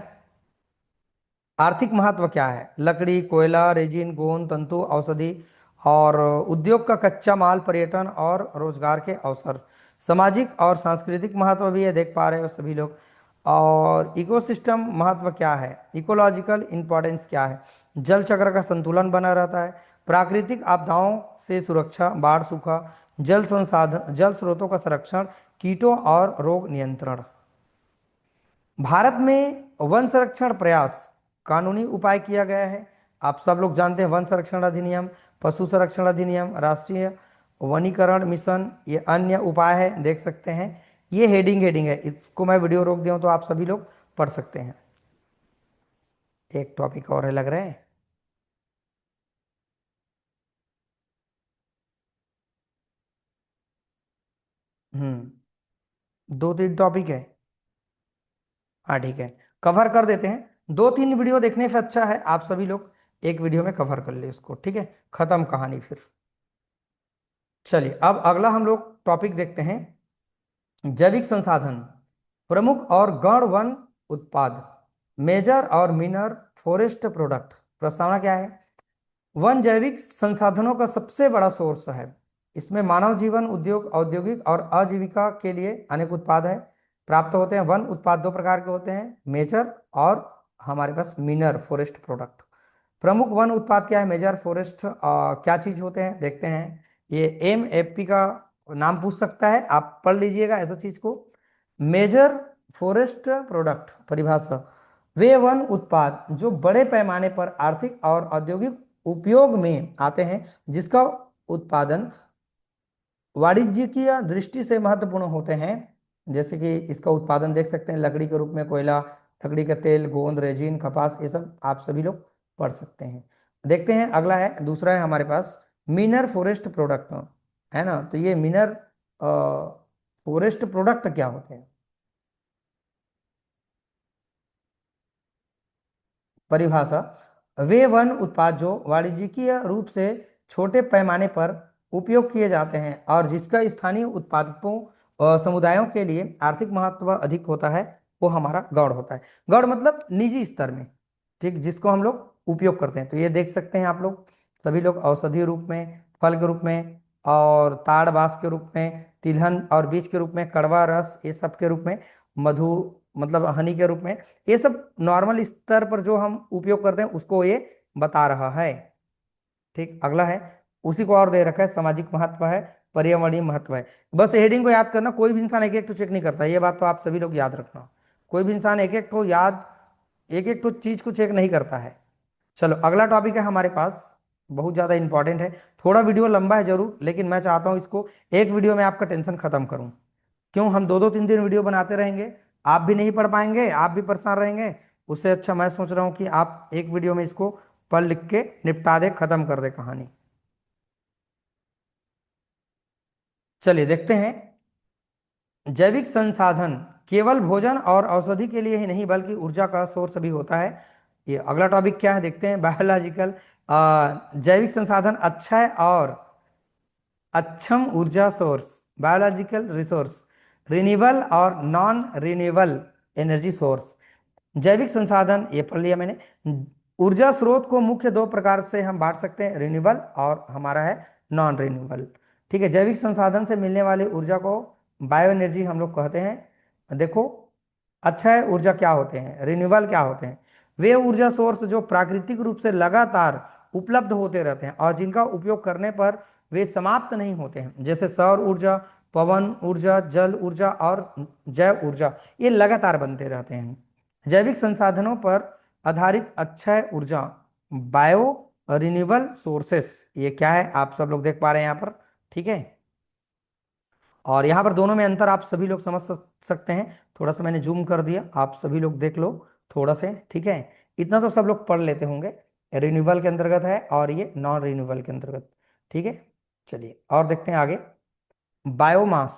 आर्थिक महत्व क्या है? लकड़ी, कोयला, रेजिन, गोंद, तंतु, औषधि और उद्योग का कच्चा माल, पर्यटन और रोजगार के अवसर। सामाजिक और सांस्कृतिक महत्व भी है, देख पा रहे हो सभी लोग। और इकोसिस्टम महत्व क्या है? इकोलॉजिकल इंपॉर्टेंस क्या है? जल चक्र का संतुलन बना रहता है। प्राकृतिक आपदाओं से सुरक्षा, बाढ़, सूखा, जल संसाधन, जल स्रोतों का संरक्षण, कीटों और रोग नियंत्रण। भारत में वन संरक्षण प्रयास कानूनी उपाय किया गया है। आप सब लोग जानते हैं वन संरक्षण अधिनियम, पशु संरक्षण अधिनियम, राष्ट्रीय वनीकरण मिशन, ये अन्य उपाय है, देख सकते हैं। ये हेडिंग है, इसको मैं वीडियो रोक दिया हूं तो आप सभी लोग पढ़ सकते हैं। एक टॉपिक और है लग रहा है। दो तीन टॉपिक है। हाँ ठीक है, कवर कर देते हैं। दो तीन वीडियो देखने से अच्छा है आप सभी लोग एक वीडियो में कवर कर ले उसको, ठीक है, खत्म कहानी फिर। चलिए अब अगला हम लोग टॉपिक देखते हैं। जैविक संसाधन, प्रमुख और गौण वन उत्पाद, मेजर और मिनर फॉरेस्ट प्रोडक्ट। प्रस्तावना क्या है? वन जैविक संसाधनों का सबसे बड़ा सोर्स है। इसमें मानव जीवन, उद्योग, औद्योगिक और आजीविका के लिए अनेक उत्पाद है प्राप्त होते हैं। वन उत्पाद दो प्रकार के होते हैं, मेजर और हमारे पास मिनर फॉरेस्ट प्रोडक्ट। प्रमुख वन उत्पाद क्या है? मेजर फॉरेस्ट क्या चीज होते हैं देखते हैं। ये MFP का नाम पूछ सकता है, आप पढ़ लीजिएगा ऐसा चीज को। मेजर फॉरेस्ट प्रोडक्ट परिभाषा, वे वन उत्पाद जो बड़े पैमाने पर आर्थिक और औद्योगिक उपयोग में आते हैं, जिसका उत्पादन वाणिज्यिक दृष्टि से महत्वपूर्ण होते हैं। जैसे कि इसका उत्पादन देख सकते हैं, लकड़ी के रूप में कोयला, लकड़ी का तेल, गोंद, रेजिन, कपास, ये सब आप सभी लोग पढ़ सकते हैं। देखते हैं अगला है, दूसरा है हमारे पास मिनर फॉरेस्ट प्रोडक्ट, है ना। तो ये मिनर फॉरेस्ट प्रोडक्ट क्या होते हैं? परिभाषा, वे वन उत्पाद जो वाणिज्यिक रूप से छोटे पैमाने पर उपयोग किए जाते हैं और जिसका स्थानीय उत्पादकों समुदायों के लिए आर्थिक महत्व अधिक होता है, वो हमारा गौड़ होता है। गौड़ मतलब निजी स्तर में, ठीक, जिसको हम लोग उपयोग करते हैं। तो ये देख सकते हैं आप लोग सभी लोग, औषधि रूप में, फल के रूप में, और ताड़ बांस के रूप में, तिलहन और बीज के रूप में, कड़वा रस ये सब के रूप में, मधु मतलब हनी के रूप में, ये सब नॉर्मल स्तर पर जो हम उपयोग करते हैं उसको ये बता रहा है। ठीक, अगला है, उसी को और दे रखा है, सामाजिक महत्व है, पर्यावरणीय महत्व है। बस हेडिंग को याद करना, कोई भी इंसान एक एक तो चेक नहीं करता, ये बात तो आप सभी लोग याद रखना। कोई भी इंसान एक एक को याद, एक एक तो चीज को चेक नहीं करता है। चलो अगला टॉपिक है हमारे पास, बहुत ज्यादा इंपॉर्टेंट है। थोड़ा वीडियो लंबा है जरूर, लेकिन मैं चाहता हूं इसको एक वीडियो में आपका टेंशन खत्म करूं। क्यों हम दो दो तीन तीन वीडियो बनाते रहेंगे, आप भी नहीं पढ़ पाएंगे, आप भी परेशान रहेंगे। उससे अच्छा मैं सोच रहा हूं कि आप एक वीडियो में इसको पढ़ लिख के निपटा दे, खत्म कर दे कहानी। चलिए देखते हैं। जैविक संसाधन केवल भोजन और औषधि के लिए ही नहीं बल्कि ऊर्जा का सोर्स भी होता है। ये अगला टॉपिक क्या है देखते हैं, बायोलॉजिकल जैविक संसाधन अच्छा है और अक्षम ऊर्जा सोर्स, बायोलॉजिकल रिसोर्स, रिन्यूएबल और नॉन रिन्यूएबल एनर्जी सोर्स। जैविक संसाधन ये पढ़ लिया मैंने। ऊर्जा स्रोत को मुख्य दो प्रकार से हम बांट सकते हैं, रिन्यूएबल और हमारा है नॉन रिन्यूएबल। ठीक है, जैविक संसाधन से मिलने वाली ऊर्जा को बायो एनर्जी हम लोग कहते हैं। देखो अच्छा है, ऊर्जा क्या होते हैं, रिन्यूएबल क्या होते हैं? वे ऊर्जा सोर्स जो प्राकृतिक रूप से लगातार उपलब्ध होते रहते हैं और जिनका उपयोग करने पर वे समाप्त नहीं होते हैं, जैसे सौर ऊर्जा, पवन ऊर्जा, जल ऊर्जा और जैव ऊर्जा, ये लगातार बनते रहते हैं। जैविक संसाधनों पर आधारित अक्षय ऊर्जा, बायो रिन्यूएबल सोर्सेस, ये क्या है आप सब लोग देख पा रहे हैं यहाँ पर, ठीक है। और यहाँ पर दोनों में अंतर आप सभी लोग समझ सकते हैं। थोड़ा सा मैंने जूम कर दिया, आप सभी लोग देख लो थोड़ा से, ठीक है। इतना तो सब लोग पढ़ लेते होंगे, रिन्यूएबल के अंतर्गत है और ये नॉन रिन्यूएबल के अंतर्गत, ठीक है। चलिए और देखते हैं आगे। बायोमास,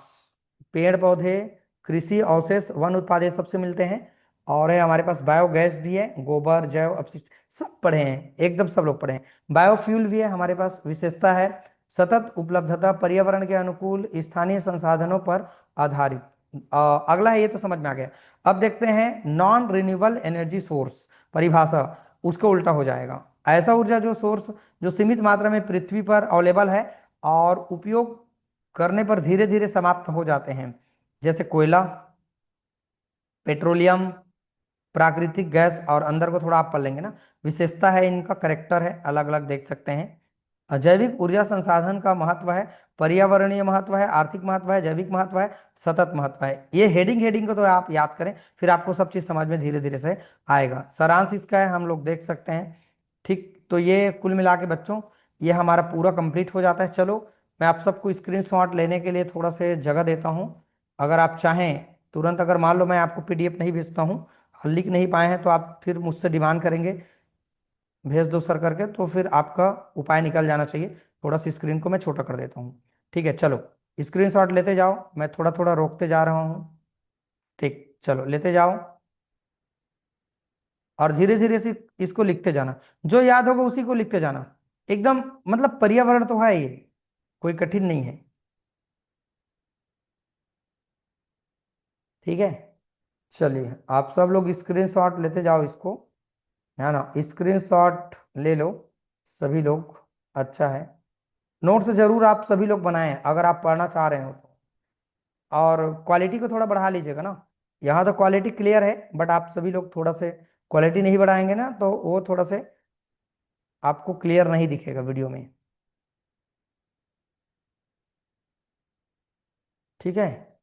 पेड़ पौधे कृषि अवशेष वन उत्पाद ये सबसे मिलते हैं। और है हमारे पास बायोगैस भी है, गोबर जैव अपशिष्ट सब पढ़े हैं, एकदम सब लोग पढ़े हैं। बायोफ्यूल भी है हमारे पास, विशेषता है सतत उपलब्धता, पर्यावरण के अनुकूल, स्थानीय संसाधनों पर आधारित। अगला है, ये तो समझ में आ गया। अब देखते हैं नॉन रिन्यूएबल एनर्जी सोर्स, परिभाषा उसको उल्टा हो जाएगा। ऐसा ऊर्जा जो सोर्स जो सीमित मात्रा में पृथ्वी पर अवेलेबल है और उपयोग करने पर धीरे धीरे समाप्त हो जाते हैं, जैसे कोयला, पेट्रोलियम, प्राकृतिक गैस। और अंदर को थोड़ा आप पढ़ लेंगे ना, विशेषता है इनका, करेक्टर है, अलग अलग देख सकते हैं। जैविक ऊर्जा संसाधन का महत्व है, पर्यावरणीय महत्व है, आर्थिक महत्व है, जैविक महत्व है, सतत महत्व है। ये हेडिंग हेडिंग को तो आप याद करें, फिर आपको सब चीज समझ में धीरे धीरे से आएगा। सारांश इसका है, हम लोग देख सकते हैं। ठीक, तो ये कुल मिला के बच्चों ये हमारा पूरा कंप्लीट हो जाता है। चलो मैं आप सबको स्क्रीनशॉट लेने के लिए थोड़ा से जगह देता हूँ। अगर आप चाहें तुरंत, अगर मान लो मैं आपको पीडीएफ नहीं भेजता हूँ, लिख नहीं पाए हैं, तो आप फिर मुझसे डिमांड करेंगे भेज दो सर करके, तो फिर आपका उपाय निकल जाना चाहिए। थोड़ा सा स्क्रीन को मैं छोटा कर देता हूँ। ठीक है, चलो स्क्रीनशॉट लेते जाओ, मैं थोड़ा थोड़ा रोकते जा रहा हूँ। ठीक, चलो लेते जाओ और धीरे धीरे से इसको लिखते जाना, जो याद होगा उसी को लिखते जाना। एकदम मतलब पर्यावरण तो है ये, कोई कठिन नहीं है। ठीक है, चलिए आप सब लोग स्क्रीनशॉट लेते जाओ इसको, है ना, स्क्रीनशॉट ले लो सभी लोग। अच्छा है, नोट्स जरूर आप सभी लोग बनाएं अगर आप पढ़ना चाह रहे हो तो। और क्वालिटी को थोड़ा बढ़ा लीजिएगा ना, यहाँ तो क्वालिटी क्लियर है, बट आप सभी लोग थोड़ा से क्वालिटी नहीं बढ़ाएंगे ना, तो वो थोड़ा से आपको क्लियर नहीं दिखेगा वीडियो में। ठीक है,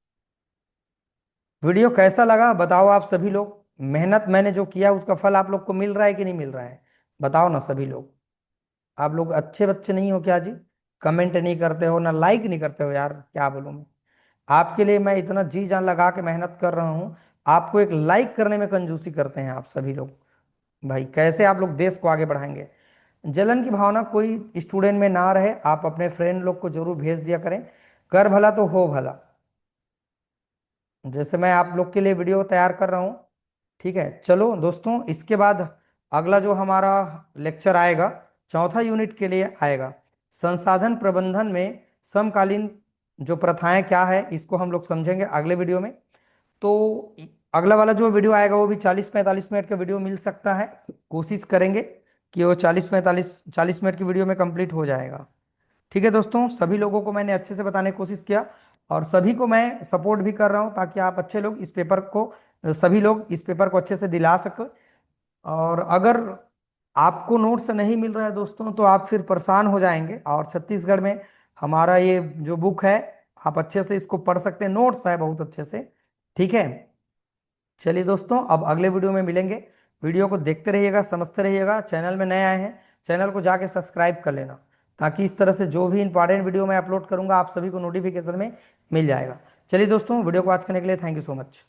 वीडियो कैसा लगा बताओ आप सभी लोग। मेहनत मैंने जो किया उसका फल आप लोग को मिल रहा है कि नहीं मिल रहा है, बताओ ना सभी लोग। आप लोग अच्छे बच्चे नहीं हो क्या जी? कमेंट नहीं करते हो ना, लाइक नहीं करते हो यार, क्या बोलूं मैं। आपके लिए मैं इतना जी जान लगा के मेहनत कर रहा हूं, आपको एक लाइक करने में कंजूसी करते हैं आप सभी लोग। भाई कैसे आप लोग देश को आगे बढ़ाएंगे? जलन की भावना कोई स्टूडेंट में ना रहे, आप अपने फ्रेंड लोग को जरूर भेज दिया करें। कर भला तो हो भला, जैसे मैं आप लोग के लिए वीडियो तैयार कर रहा हूँ। ठीक है, चलो दोस्तों, इसके बाद अगला जो हमारा लेक्चर आएगा, चौथा यूनिट के लिए आएगा, संसाधन प्रबंधन में समकालीन जो प्रथाएं क्या है, इसको हम लोग समझेंगे अगले वीडियो में। तो अगला वाला जो वीडियो आएगा वो भी 40-45 मिनट का वीडियो मिल सकता है, कोशिश करेंगे कि वो 40-45 मिनट की वीडियो में कंप्लीट हो जाएगा। ठीक है दोस्तों, सभी लोगों को मैंने अच्छे से बताने की कोशिश किया, और सभी को मैं सपोर्ट भी कर रहा हूं ताकि आप अच्छे लोग इस पेपर को, सभी लोग इस पेपर को अच्छे से दिला सके। और अगर आपको नोट्स नहीं मिल रहा है दोस्तों, तो आप फिर परेशान हो जाएंगे। और छत्तीसगढ़ में हमारा ये जो बुक है, आप अच्छे से इसको पढ़ सकते हैं, नोट्स है बहुत अच्छे से। ठीक है, चलिए दोस्तों, अब अगले वीडियो में मिलेंगे। वीडियो को देखते रहिएगा, समझते रहिएगा। चैनल में नए आए हैं, चैनल को जाके सब्सक्राइब कर लेना, ताकि इस तरह से जो भी इंपॉर्टेंट वीडियो मैं अपलोड करूंगा आप सभी को नोटिफिकेशन में मिल जाएगा। चलिए दोस्तों, वीडियो को आज करने के लिए थैंक यू सो मच।